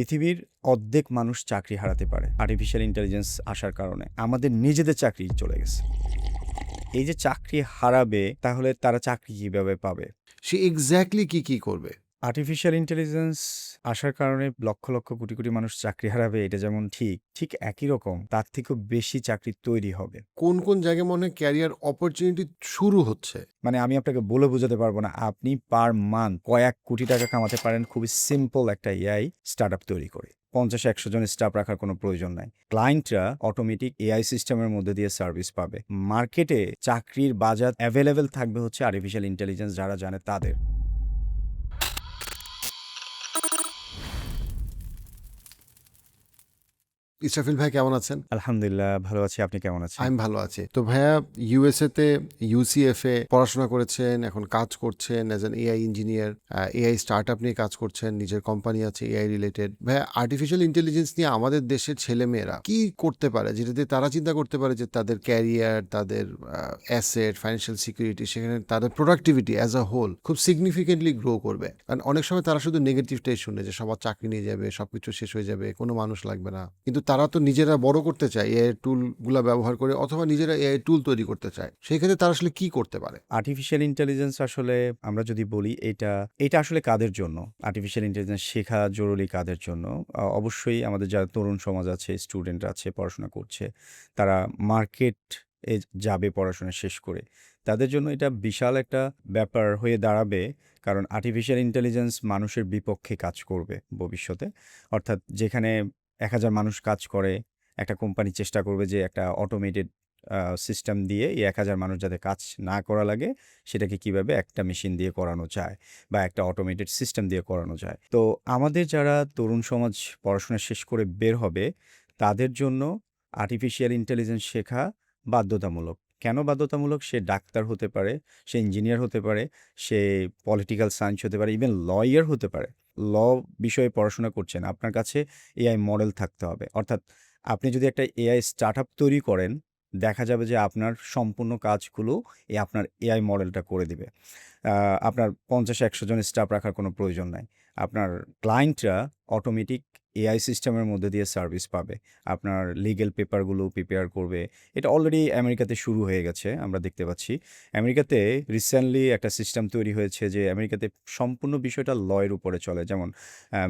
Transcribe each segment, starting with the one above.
পৃথিবীর অর্ধেক মানুষ চাকরি হারাতে পারে আর্টিফিশিয়াল ইন্টেলিজেন্স আসার কারণে। আমাদের নিজেদের চাকরি চলে গেছে। এই যে চাকরি হারাবে, তাহলে তারা চাকরি কিভাবে পাবে? সে এক্স্যাক্টলি কি করবে? আর্টিফিশিয়াল ইন্টেলিজেন্স আসার কারণে লক্ষ লক্ষ কোটি কোটি মানুষ চাকরি হারাবে, এটা যেমন ঠিক একই রকম তার থেকেও বেশি চাকরি তৈরি হবে। কোন জায়গায় মনে হয় ক্যারিয়ার অপরচুনিটি শুরু হচ্ছে? মানে আমি আপনাকে বলে বোঝাতে পারবো না। আপনি পার মান্থ কয়েক কোটি টাকা কামাতে পারেন খুবই সিম্পল একটা এআই স্টার্টআপ তৈরি করে। ৫০-১০০ জন স্টাফ রাখার কোনো প্রয়োজন নাই। ক্লায়েন্টরা অটোমেটিক এআই সিস্টেমের মধ্যে দিয়ে সার্ভিস পাবে। মার্কেটে চাকরির বাজার অ্যাভেলেবেল থাকবে হচ্ছে আর্টিফিশিয়াল ইন্টেলিজেন্স যারা জানে তাদের। ইসরাফিল ভাই কেমন আছেন? আলহামদুলিল্লাহ ভালো আছি। আপনি কেমন আছেন? আমি ভালো আছি। তো ভাইয়া ইউএসএ তে ইউসিএফ এ পড়াশোনা করেছেন, এখন কাজ করছেন as an AI engineer. AI startup নিয়ে কাজ করছেন, নিজের কোম্পানি আছে এআই রিলেটেড। ভাইয়া আর্টিফিশিয়াল ইন্টেলিজেন্স নিয়ে আমাদের দেশের ছেলেমেয়েরা কি করতে পারে যেটাতে তারা চিন্তা করতে পারে যে তাদের ক্যারিয়ার, তাদের অ্যাসেট, ফাইন্যান্সিয়াল সিকিউরিটি, সেখানে তাদের প্রোডাক্টিভিটি অ্যাজ আ হোল খুব সিগনিফিকেন্টলি গ্রো করবে? কারণ অনেক সময় তারা শুধু নেগেটিভটাই শুনে যে সবার চাকরি নিয়ে যাবে, সবকিছু শেষ হয়ে যাবে, কোনো মানুষ লাগবে না। কিন্তু তারা তো নিজেরা বড় করতে চায় এআই টুলগুলা ব্যবহার করে, অথবা নিজেরা এআই টুল তৈরি করতে চায়। সেই ক্ষেত্রে তারা আসলে কি করতে পারে? আর্টিফিশিয়াল ইন্টেলিজেন্স আসলে আমরা যদি বলি এটা আসলে কাদের জন্য? আর্টিফিশিয়াল ইন্টেলিজেন্স শেখা জরুরি কাদের জন্য? অবশ্যই আমাদের যারা তরুণ সমাজ আছে, স্টুডেন্ট আছে, পড়াশোনা করছে, তারা মার্কেট এ যাবে পড়াশোনা শেষ করে। তাদের জন্য এটা বিশাল একটা ব্যাপার হয়ে দাঁড়াবে। কারণ আর্টিফিশিয়াল ইন্টেলিজেন্স মানুষের বিপক্ষে কাজ করবে ভবিষ্যতে। অর্থাৎ যেখানে ১,০০০ মানুষ কাজ করে, একটা কোম্পানি চেষ্টা করবে যে একটা অটোমেটেড সিস্টেম দিয়ে এই ১,০০০ মানুষ যাতে কাজ না করা লাগে, সেটাকে কিভাবে একটা মেশিন দিয়ে করানো যায় বা একটা অটোমেটেড সিস্টেম দিয়ে করানো যায়। তো আমাদের যারা তরুণ সমাজ পড়াশোনা শেষ করে বের হবে, তাদের জন্য আর্টিফিশিয়াল ইন্টেলিজেন্স শেখা বাধ্যতামূলক। কেন বাধ্যতামূলক? সে ডাক্তার হতে পারে, সে ইঞ্জিনিয়ার হতে পারে, সে পলিটিক্যাল সায়েন্স হতে পারে, ইভেন লয়ার হতে পারে। ল বিষয়ে পড়াশোনা করছেন, আপনার কাছে এআই মডেল থাকতে হবে। অর্থাৎ আপনি যদি একটা এআই স্টার্টআপ তৈরি করেন, দেখা যাবে যে আপনার সম্পূর্ণ কাজগুলো আপনার এআই মডেলটা করে দিবে। আপনার ৫০-১০০ জন স্টাফ রাখার কোনো প্রয়োজন নাই। আপনার ক্লায়েন্টরা অটোমেটিক এআই সিস্টেমের মধ্যে দিয়ে সার্ভিস পাবে। আপনার লিগ্যাল পেপারগুলো প্রিপেয়ার করবে। এটা অলরেডি আমেরিকাতে শুরু হয়ে গেছে, আমরা দেখতে পাচ্ছি। আমেরিকাতে রিসেন্টলি একটা সিস্টেম তৈরি হয়েছে যে আমেরিকাতে সম্পূর্ণ বিষয়টা লয়ের উপরে চলে। যেমন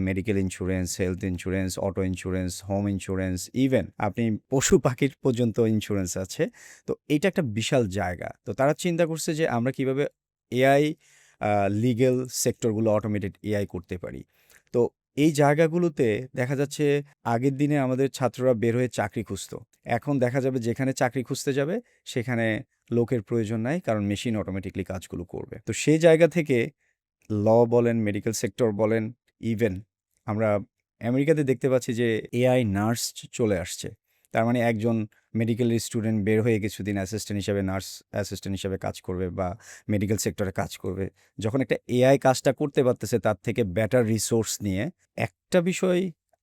medical insurance, health insurance, auto insurance, home insurance, even আপনি পশু-পাখির পর্যন্ত ইন্স্যুরেন্স আছে। তো এইটা একটা বিশাল জায়গা। তো তারা চিন্তা করছে যে আমরা কিভাবে এআই লিগ্যাল সেক্টরগুলো অটোমেটেড এআই করতে পারি। তো এই জায়গাগুলোতে দেখা যাচ্ছে আগের দিনে আমাদের ছাত্ররা বের হয়ে চাকরি খুঁজতো। এখন দেখা যাবে যেখানে চাকরি খুঁজতে যাবে, সেখানে লোকের প্রয়োজন নাই, কারণ মেশিন অটোমেটিক্যালি কাজগুলো করবে। তো সেই জায়গা থেকে ল বলেন, মেডিকেল সেক্টর বলেন, ইভেন আমরা আমেরিকাতে দেখতে পাচ্ছি যে এআই নার্স চলে আসছে। তার মানে একজন মেডিকেল স্টুডেন্ট বের হয়ে কিছুদিন অ্যাসিস্ট্যান্ট হিসেবে, নার্স অ্যাসিস্ট্যান্ট হিসেবে কাজ করবে বা মেডিকেল সেক্টরে কাজ করবে। যখন একটা এআই কাজটা করতে পারতেছে তার থেকে বেটার রিসোর্স নিয়ে, একটা বিষয়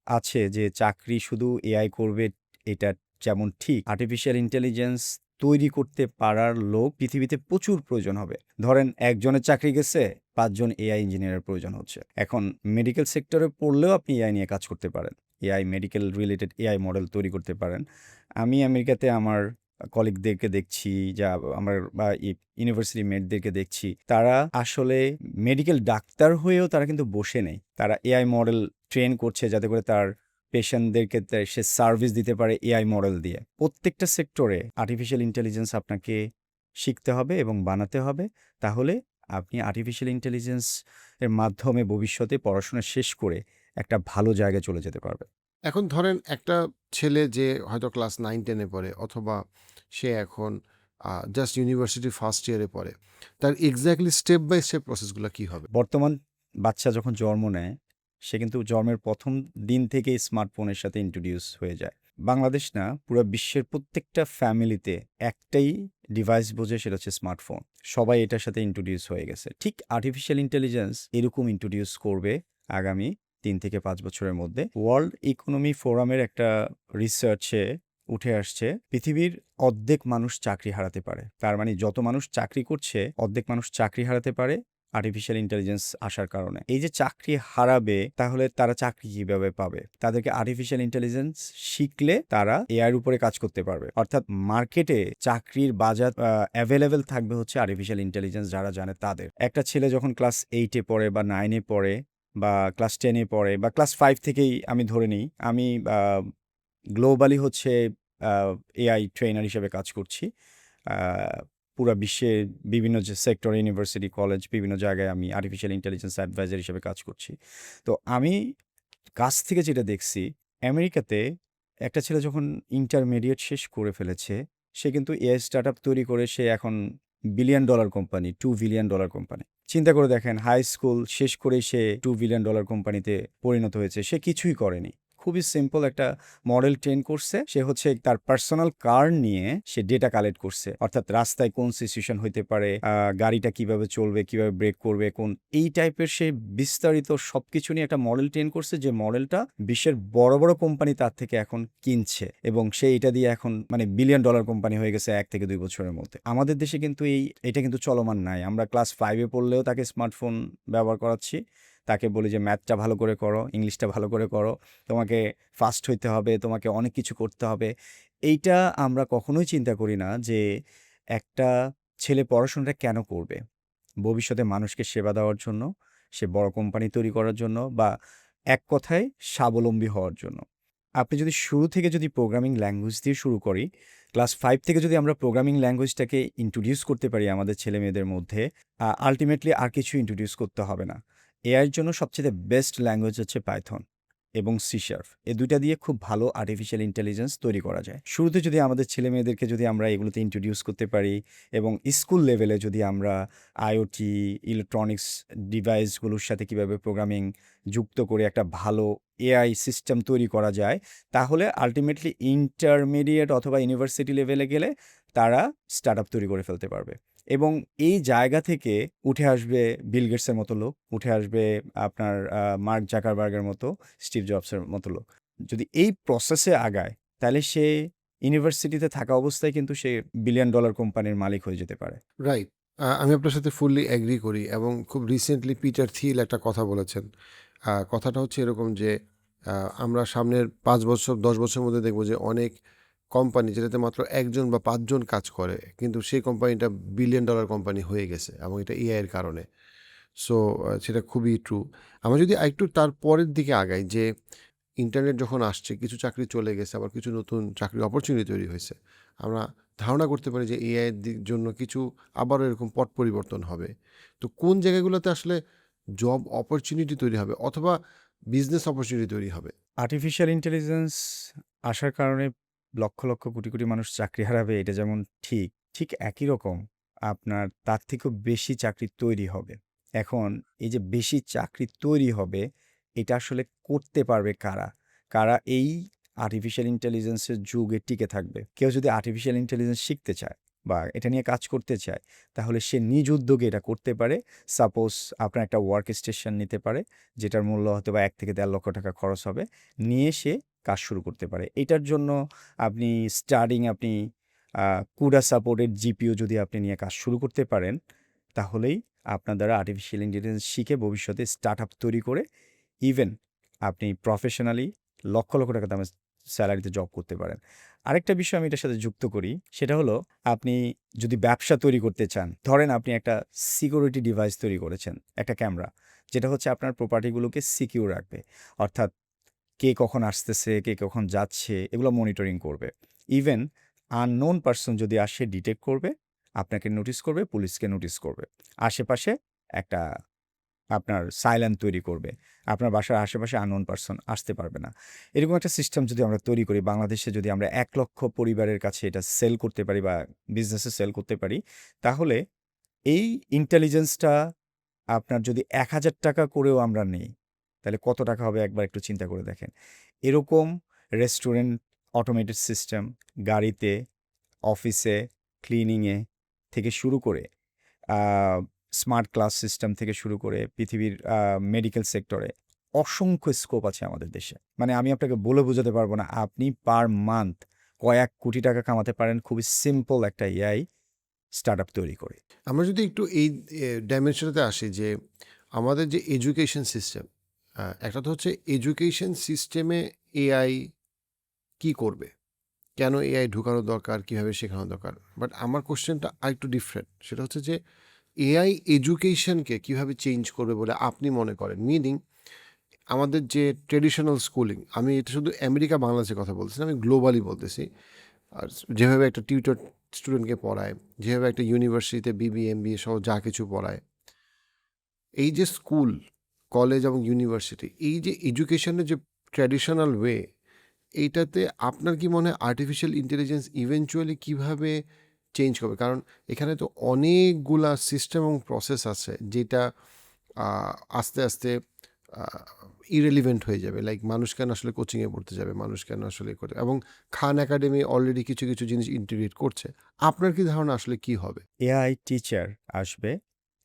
আছে যে চাকরি শুধু এআই করবে এটা যেমন ঠিক, আর্টিফিশিয়াল ইন্টেলিজেন্স তৈরি করতে পারার লোক পৃথিবীতে প্রচুর প্রয়োজন হবে। ধরেন একজনের চাকরি গেছে, ৫ জন এআই ইঞ্জিনিয়ারের প্রয়োজন হচ্ছে। এখন মেডিকেল সেক্টরে পড়লেও আপনি এআই নিয়ে কাজ করতে পারেন। AI medical related AI model তৈরি করতে পারেন। আমি আমেরিকাতে আমার কলিগদেরকে দেখছি, যা আমার বা ইউনিভার্সিটি মেটদেরকে দেখছি, তারা আসলে মেডিকেল ডাক্তার হয়েও তারা কিন্তু বসে নেই। তারা এআই মডেল ট্রেন করছে যাতে করে তার পেশেন্টদেরকে সে সার্ভিস দিতে পারে এআই মডেল দিয়ে। প্রত্যেকটা সেক্টরে আর্টিফিশিয়াল ইন্টেলিজেন্স আপনাকে শিখতে হবে এবং বানাতে হবে। তাহলে আপনি আর্টিফিশিয়াল ইন্টেলিজেন্স এর মাধ্যমে ভবিষ্যতে পড়াশোনা শেষ করে একটা ভালো জায়গায় চলে যেতে পারবেন। এখন ধরেন একটা ছেলে যে হয়তো ক্লাস 9-10 এ পড়ে, অথবা সে এখন জাস্ট ইউনিভার্সিটি ফার্স্ট ইয়ারে পড়ে। তার এক্স্যাক্টলি স্টেপ বাই স্টেপ প্রসেসগুলো কি হবে? বর্তমান বাচ্চা যখন জন্ম নেয়, সে কিন্তু জন্মের ১ম দিন থেকেই স্মার্টফোনের সাথে ইন্ট্রোডিউস হয়ে যায়। বাংলাদেশ না, পুরা বিশ্বের প্রত্যেকটা ফ্যামিলিতে একটাই ডিভাইস বোঝে, সেটা হচ্ছে স্মার্টফোন। সবাই এটার সাথে ইন্ট্রোডিউস হয়ে গেছে। ঠিক আর্টিফিশিয়াল ইন্টেলিজেন্স এরকম ইন্ট্রোডিউস করবে আগামী ৩ থেকে ৫ বছরের মধ্যে। ওয়ার্ল্ড ইকোনমি ফোরামের একটা রিসার্চে উঠে আসছে, পৃথিবীর অর্ধেক মানুষ চাকরি হারাতে পারে। তার মানে যত মানুষ চাকরি করছে, অর্ধেক মানুষ চাকরি হারাতে পারে আর্টিফিশিয়াল ইন্টেলিজেন্স আসার কারণে। এই যে চাকরি হারাবে, তাহলে তারা চাকরি কিভাবে পাবে? তাদেরকে আর্টিফিশিয়াল ইন্টেলিজেন্স শিখলে তারা এআই এর উপরে কাজ করতে পারবে। অর্থাৎ মার্কেটে চাকরির বাজার এভেইলেবল থাকবে হচ্ছে আর্টিফিশিয়াল ইন্টেলিজেন্স যারা জানে তাদের। একটা ছেলে যখন ক্লাস 8 এ পড়ে বা 9 এ পড়ে বা ক্লাস 10 এ পড়ে বা ক্লাস 5 থেকেই আমি ধরে নিই, আমি গ্লোবালি হচ্ছে আ এআই ট্রেনার হিসেবে কাজ করছি। আ পুরা বিশ্বের বিভিন্ন যে সেক্টর, ইউনিভার্সিটি, কলেজ, বিভিন্ন জায়গায় আমি আর্টিফিশিয়াল ইন্টেলিজেন্স অ্যাডভাইজার হিসেবে কাজ করছি। তো আমি কাছ থেকে যেটা দেখছি, আমেরিকাতে একটা ছেলে যখন ইন্টারমিডিয়েট শেষ করে ফেলেছে, সে কিন্তু এআই স্টার্টআপ তৈরি করে সে এখন billion dollar company, $2 billion company. চিন্তা করে দেখেন, হাই স্কুল শেষ করেই সে $2 বিলিয়ন কোম্পানিতে পরিণত হয়েছে। সে কিছুই করেনি। খুবই সিম্পল একটা মডেল ট্রেন করছে। সে হচ্ছে তার পার্সোনাল কার নিয়ে সে ডেটা কালেক্ট করছে। অর্থাৎ রাস্তায় কোন সিচুয়েশন হইতে পারে, গাড়িটা কিভাবে চলবে, কিভাবে ব্রেক করবে, এই টাইপের সে বিস্তারিত সবকিছু নিয়ে একটা মডেল ট্রেন করছে, যে মডেলটা বিশ্বের বড়, বড় কোম্পানি তার থেকে এখন কিনছে এবং সে এটা দিয়ে এখন মানে বিলিয়ন ডলার কোম্পানি হয়ে গেছে ১ থেকে ২ বছরের মধ্যে। আমাদের দেশে কিন্তু এটা কিন্তু চলমান নাই। আমরা ক্লাস 5 এ পড়লেও তাকে স্মার্টফোন ব্যবহার করাচ্ছি। তাকে বলি যে ম্যাথটা ভালো করে করো, ইংলিশটা ভালো করে করো। তোমাকে ফাস্ট হইতে হবে, তোমাকে অনেক কিছু করতে হবে। এইটা আমরা কখনোই চিন্তা করি না যে একটা ছেলে পড়াশোনাটা কেন করবে? ভবিষ্যতে মানুষকে সেবা দেওয়ার জন্য, সে বড় কোম্পানি তৈরি করার জন্য, বা এক কথায় স্বাবলম্বী হওয়ার জন্য। আপনি যদি শুরু থেকে যদি প্রোগ্রামিং ল্যাঙ্গুয়েজ দিয়ে শুরু করি, ক্লাস 5 থেকে যদি আমরা প্রোগ্রামিং ল্যাঙ্গুয়েজটাকে ইন্ট্রোডিউস করতে পারি আমাদের ছেলেমেয়েদের মধ্যে, আল্টিমেটলি আর কিছু ইন্ট্রোডিউস করতে হবে না। এআই এর জন্য সবচেয়ে বেস্ট ল্যাঙ্গুয়েজ হচ্ছে পাইথন এবং সি শার্প। এই ২ টা দিয়ে খুব ভালো আর্টিফিশিয়াল ইন্টেলিজেন্স তৈরি করা যায়। শুরুতে যদি আমাদের ছেলেমেয়েদেরকে যদি আমরা এগুলোতে ইন্ট্রোডিউস করতে পারি এবং স্কুল লেভেলে যদি আমরা আইওটি, ইলেকট্রনিক্স ডিভাইসগুলোর সাথে কিভাবে প্রোগ্রামিং যুক্ত করে একটা ভালো এআই সিস্টেম তৈরি করা যায়, তাহলে আল্টিমেটলি ইন্টারমিডিয়েট অথবা ইউনিভার্সিটি লেভেলে গেলে তারা স্টার্টআপ তৈরি করে ফেলতে পারবে এবং এই জায়গা থেকে উঠে আসবে বিল গেটসের মতো লোক, উঠে আসবে আপনার মার্ক জাকারবার্গের মতো, স্টিভ জবসের মতো লোক। যদি এই প্রসেসে আগায়, তাহলে সে ইউনিভার্সিটিতে থাকা অবস্থায় কিন্তু সে বিলিয়ন ডলার কোম্পানির মালিক হয়ে যেতে পারে। রাইট। আমি আপনার সাথে ফুললি এগ্রি করি এবং খুব রিসেন্টলি পিটার থিল একটা কথা বলেছেন। কথাটা হচ্ছে এরকম যে আমরা সামনের ৫ বছর ১০ বছরের মধ্যে দেখব যে অনেক কোম্পানি যেটাতে মাত্র ১ জন বা ৫ জন কাজ করে, কিন্তু সেই কোম্পানিটা বিলিয়ন ডলার কোম্পানি হয়ে গেছে এবং এটা এআই এর কারণে। সো সেটা খুবই ট্রু। আমরা যদি আরেকটু তার পরের দিকে আগাই যে ইন্টারনেট যখন আসছে, কিছু চাকরি চলে গেছে, আবার কিছু নতুন চাকরির অপরচুনিটি তৈরি হয়েছে। আমরা ধারণা করতে পারি যে এআই এর জন্য কিছু আবারও এরকম পট পরিবর্তন হবে। তো কোন জায়গাগুলোতে আসলে জব অপরচুনিটি তৈরি হবে অথবা বিজনেস অপরচুনিটি তৈরি হবে? আর্টিফিশিয়াল ইন্টেলিজেন্স আসার কারণে লক্ষ, লক্ষ কোটি, কোটি মানুষ চাকরি হারাবে, এটা যেমন ঠিক, ঠিক একই রকম আপনার তার থেকেও বেশি চাকরি তৈরি হবে। এখন এই যে বেশি চাকরি তৈরি হবে, এটা আসলে করতে পারবে কারা? কারা এই আর্টিফিশিয়াল ইন্টেলিজেন্সের যুগে টিকে থাকবে? কেউ যদি আর্টিফিশিয়াল ইন্টেলিজেন্স শিখতে চায় বা এটা নিয়ে কাজ করতে চায়, তাহলে সে নিজ উদ্যোগে এটা করতে পারে। সাপোজ আপনার একটা ওয়ার্ক স্টেশন নিতে পারে, যেটার মূল্য হয়তোবা ১ থেকে ১.৫ লক্ষ টাকা খরচ হবে। নিয়ে সে কাজ শুরু করতে পারে। এটার জন্য আপনি আপনি আ CUDA সাপোর্টেড জিপিইউ যদি আপনি নিয়ে কাজ শুরু করতে পারেন, তাহলেই আপনার দ্বারা আর্টিফিশিয়াল ইন্টেলিজেন্স শিখে ভবিষ্যতে স্টার্টআপ তৈরি করে ইভেন আপনি প্রফেশনালি লক্ষ, লক্ষ টাকা দামের সেলারিতে জব করতে পারেন। আরেকটা বিষয় আমি এটার সাথে যুক্ত করি, সেটা হলো আপনি যদি ব্যবসা তৈরি করতে চান, ধরেন আপনি একটা সিকিউরিটি ডিভাইস তৈরি করেছেন, একটা ক্যামেরা, যেটা হচ্ছে আপনার প্রপার্টিগুলোকে সিকিউর রাখবে। অর্থাৎ কে কখন আসতেছে, কে কখন যাচ্ছে, এগুলো মনিটরিং করবে। ইভেন আননোন পারসন যদি আসে ডিটেক্ট করবে, আপনাকে নোটিস করবে, পুলিশকে নোটিস করবে। আশেপাশে একটা আপনার সাইলেন্ট তৈরি করবে। আপনার বাসার আশেপাশে আননোন পারসন আসতে পারবে না। এরকম একটা সিস্টেম যদি আমরা তৈরি করি, বাংলাদেশে যদি আমরা ১ লক্ষ পরিবারের কাছে এটা সেল করতে পারি বা বিজনেসে সেল করতে পারি, তাহলে এই ইন্টেলিজেন্সটা আপনার যদি ৳১,০০০ করেও আমরা নেই, তাহলে কত টাকা হবে একবার একটু চিন্তা করে দেখেন। এরকম রেস্টুরেন্ট অটোমেটেড সিস্টেম, গাড়িতে, অফিসে, ক্লিনিংয়ে থেকে শুরু করে আ স্মার্ট ক্লাস সিস্টেম থেকে শুরু করে পৃথিবীর মেডিকেল সেক্টরে অসংখ্য স্কোপ আছে আমাদের দেশে। মানে আমি আপনাকে বলে বোঝাতে পারব না। আপনি পার মান্থ কয়েক কোটি টাকা কামাতে পারেন খুবই সিম্পল একটা এআই স্টার্টআপ তৈরি করি। আমরা যদি একটু এই ডাইমেনশনটাতে আসি যে আমাদের যে এডুকেশন সিস্টেম, একটা তো হচ্ছে এডুকেশন সিস্টেমে এআই কি করবে? কেন এআই ঢুকানো দরকার? কিভাবে শেখানো দরকার? বাট আমার কোয়েশ্চেনটা আরেকটু ডিফারেন্ট। সেটা হচ্ছে যে এআই এডুকেশনকে কিভাবে চেঞ্জ করবে বলে আপনি মনে করেন? মিনিং আমাদের যে ট্র্যাডিশনাল স্কুলিং, আমি এটা শুধু আমেরিকা, বাংলাদেশের কথা বলতেছি না, আমি গ্লোবালি বলতেছি। আর যেভাবে একটা টিউটর স্টুডেন্টকে পড়ায়, যেভাবে একটা ইউনিভার্সিটিতে বিবিএ, এমবিএ সহ যা কিছু পড়ায়, এই যে স্কুল, কলেজ এবং ইউনিভার্সিটি, এই যে এডুকেশনের যে ট্র্যাডিশনাল ওয়ে, এইটাতে আপনার কি মনে হয় আর্টিফিশিয়াল ইন্টেলিজেন্স ইভেনচুয়ালি কিভাবে চেঞ্জ করবে? কারণ এখানে তো অনেকগুলা সিস্টেম এবং প্রসেস আছে যেটা আস্তে আস্তে ইরেলিভেন্ট হয়ে যাবে। লাইক মানুষ কেন আসলে কোচিংয়ে পড়তে যাবে, মানুষ কেন আসলে করে, এবং খান একাডেমি অলরেডি কিছু কিছু জিনিস ইন্টিগ্রেট করছে। আপনার কি ধারণা আসলে কি হবে? এআই টিচার আসবে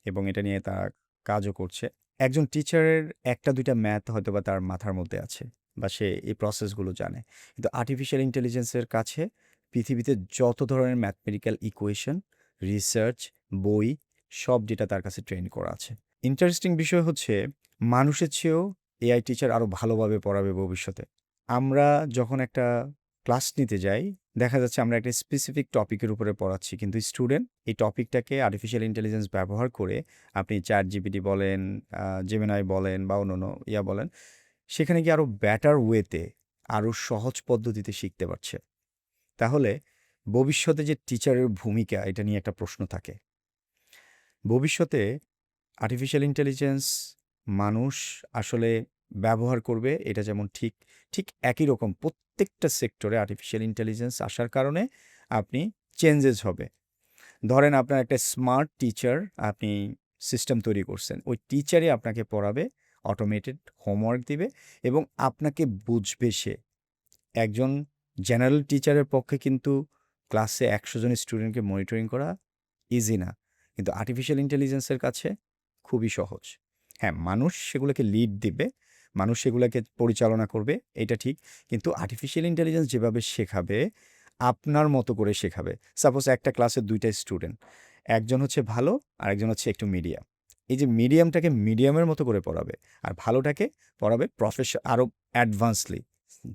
এবং এটা নিয়ে তারা কাজও করছে। একজন টিচারের ১টা-২টা ম্যাথ হয়তোবা তার মাথার মধ্যে আছে বা সে এই প্রসেসগুলো জানে। কিন্তু আর্টিফিশিয়াল ইন্টেলিজেন্সের কাছে পৃথিবীতে যত ধরনের ম্যাথমেটিক্যাল ইকুয়েশন, রিসার্চ, বই সব ডেটা তার কাছে ট্রেন করা আছে। ইন্টারেস্টিং বিষয় হচ্ছে মানুষের চেয়েও এআই টিচার আরও ভালোভাবে পড়াবে ভবিষ্যতে। আমরা যখন একটা ক্লাস নিতে যাই, দেখা যাচ্ছে আমরা একটা স্পেসিফিক টপিকের উপরে পড়াচ্ছি, কিন্তু স্টুডেন্ট এই টপিকটাকে আর্টিফিশিয়াল ইন্টেলিজেন্স ব্যবহার করে আপনি ChatGPT বলেন, Gemini বলেন বা অন্যান্য বলেন, সেখানে গিয়ে আরও বেটার ওয়েতে, আরও সহজ পদ্ধতিতে শিখতে পারছে। তাহলে ভবিষ্যতে যে টিচারের ভূমিকা, এটা নিয়ে একটা প্রশ্ন থাকে। ভবিষ্যতে আর্টিফিশিয়াল ইন্টেলিজেন্স মানুষ আসলে ব্যবহার করবে, এটা যেমন ঠিক, ঠিক একই রকম প্রত্যেকটা সেক্টরে আর্টিফিশিয়াল ইন্টেলিজেন্স আসার কারণে আপনি চেঞ্জেস হবে। ধরেন আপনার একটা স্মার্ট টিচার, আপনি সিস্টেম তৈরি করছেন। ওই টিচারই আপনাকে পড়াবে, অটোমেটেড হোমওয়ার্ক দিবে এবং আপনাকে বুঝবে সে। একজন জেনারেল টিচারের পক্ষে কিন্তু ক্লাসে ১০০ জন স্টুডেন্টকে মনিটরিং করা ইজি না। কিন্তু আর্টিফিশিয়াল ইন্টেলিজেন্সের কাছে খুবই সহজ। হ্যাঁ, মানুষ সেগুলোকে লিড দিবে, মানুষ সেগুলোকে পরিচালনা করবে, এটা ঠিক। কিন্তু আর্টিফিশিয়াল ইন্টেলিজেন্স যেভাবে শেখাবে, আপনার মতো করে শেখাবে। সাপোজ একটা ক্লাসে ২ টা স্টুডেন্ট, একজন হচ্ছে ভালো, আরেকজন হচ্ছে একটু মিডিয়াম। এই যে মিডিয়ামটাকে মিডিয়ামের মতো করে পড়াবে, আর ভালোটাকে পড়াবে আরও অ্যাডভান্সলি।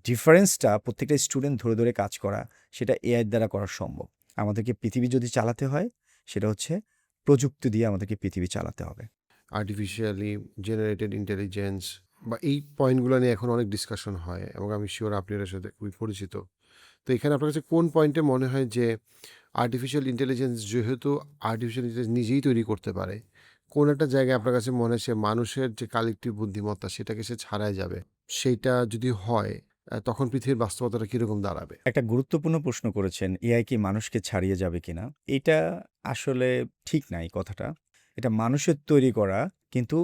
ডিফারেন্সটা প্রত্যেকটা স্টুডেন্ট ধরে, ধরে কাজ করা, সেটা এআই দ্বারা করা সম্ভব। আমাদেরকে পৃথিবী যদি চালাতে হয়, সেটা হচ্ছে প্রযুক্তি দিয়ে আমাদেরকে পৃথিবী চালাতে হবে। আর্টিফিশিয়ালি জেনারেটেড ইন্টেলিজেন্স বা এই পয়েন্টগুলো নিয়ে এখন অনেক ডিসকাশন হয় এবং আমি শিওর আপনি এর সাথে খুবই পরিচিত। তো এখানে আপনার কাছে কোন পয়েন্টে মনে হয় যে আর্টিফিশিয়াল ইন্টেলিজেন্স যেহেতু আর্টিফিশিয়াল ইন্টেলিজেন্স নিজেই তৈরি করতে পারে, কোন একটা জায়গায় আপনার কাছে মনে হয় সে মানুষের যে কালেক্টিভ বুদ্ধিমত্তা সেটাকে সে ছাড়াই যাবে? সেইটা যদি হয়, তখন পৃথিবীর বাস্তবতাটা কীরকম দাঁড়াবে? একটা গুরুত্বপূর্ণ প্রশ্ন করেছেন, এআই কি মানুষকে ছাড়িয়ে যাবে কিনা? এটা আসলে ঠিক না এই কথাটা। এটা মানুষের তৈরি করা, কিন্তু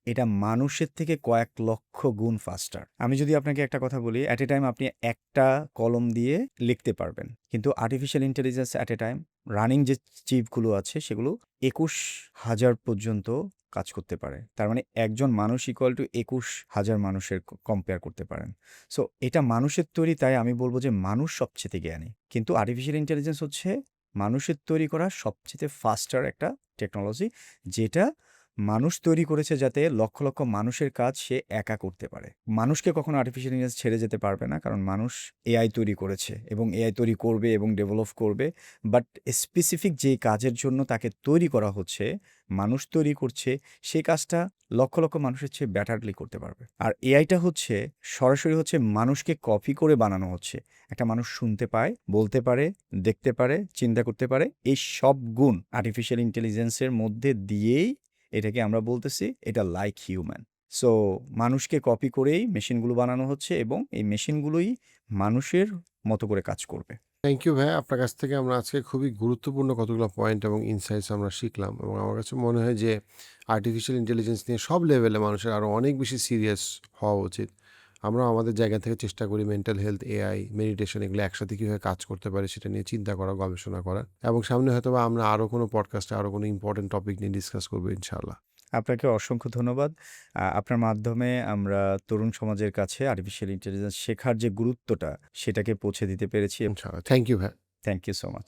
এটা মানুষের থেকে কয়েক লক্ষ গুণ ফাস্টার। আমি যদি আপনাকে একটা কথা বলি, এট এ টাইম আপনি একটা কলম দিয়ে লিখতে পারবেন। কিন্তু আর্টিফিশিয়াল ইন্টেলিজেন্স এট এ টাইম রানিং যে চিপগুলো আছে সেগুলো ২১,০০০ পর্যন্ত কাজ করতে পারে। তার মানে একজন মানুষ ইকুয়াল টু ২১,০০০ মানুষের কম্পেয়ার করতে পারেন। সো এটা মানুষের তৈরি, তাই আমি বলব যে মানুষ সবচেয়ে জ্ঞানী। কিন্তু আর্টিফিশিয়াল ইন্টেলিজেন্স হচ্ছে মানুষের তৈরি করা সবচেয়ে ফাস্টার একটা টেকনোলজি, যেটা মানুষ তৈরি করেছে যাতে লক্ষ, লক্ষ মানুষের কাজ সে একা করতে পারে। মানুষকে কখনো আর্টিফিশিয়াল ইন্টেলিজেন্স ছেড়ে যেতে পারবে না, কারণ মানুষ এআই তৈরি করেছে এবং এআই তৈরি করবে এবং ডেভেলপ করবে। বাট স্পেসিফিক যে কাজের জন্য তাকে তৈরি করা হচ্ছে, মানুষ তৈরি করছে, সেই কাজটা লক্ষ, লক্ষ মানুষের চেয়ে বেটারলি করতে পারবে। আর এআইটা হচ্ছে সরাসরি হচ্ছে মানুষকে কপি করে বানানো হচ্ছে। একটা মানুষ শুনতে পায়, বলতে পারে, দেখতে পারে, চিন্তা করতে পারে। এই সব গুণ আর্টিফিশিয়াল ইন্টেলিজেন্সের মধ্যে দিয়েই এটাকে আমরা বলতেছি এটা লাইক হিউম্যান। সো মানুষকে কপি করেই মেশিনগুলো বানানো হচ্ছে এবং এই মেশিনগুলোই মানুষের মতো করে কাজ করবে। থ্যাংক ইউ ভাইয়া। আপনার কাছ থেকে আমরা আজকে খুবই গুরুত্বপূর্ণ কতগুলো পয়েন্ট এবং ইনসাইটস আমরা শিখলাম এবং আমার কাছে মনে হয় যে আর্টিফিশিয়াল ইন্টেলিজেন্স নিয়ে সব লেভেলে মানুষের আরও অনেক বেশি সিরিয়াস হওয়া উচিত। আমরা আমাদের জায়গা থেকে চেষ্টা করি মেন্টাল হেলথ, এআই, মেডিটেশন এগুলো একসাথে কীভাবে কাজ করতে পারে সেটা নিয়ে চিন্তা করা, গবেষণা করা, এবং সামনে হয়তো বা আমরা আরও কোনো পডকাস্টে আরও কোনো ইম্পর্টেন্ট টপিক নিয়ে ডিসকাস করবো ইনশাআল্লাহ। আপনাকে অসংখ্য ধন্যবাদ। আপনার মাধ্যমে আমরা তরুণ সমাজের কাছে আর্টিফিশিয়াল ইন্টেলিজেন্স শেখার যে গুরুত্বটা, সেটাকে পৌঁছে দিতে পেরেছি। ইনশাআল্লাহ। থ্যাংক ইউ ভাইয়া। Thank you so much.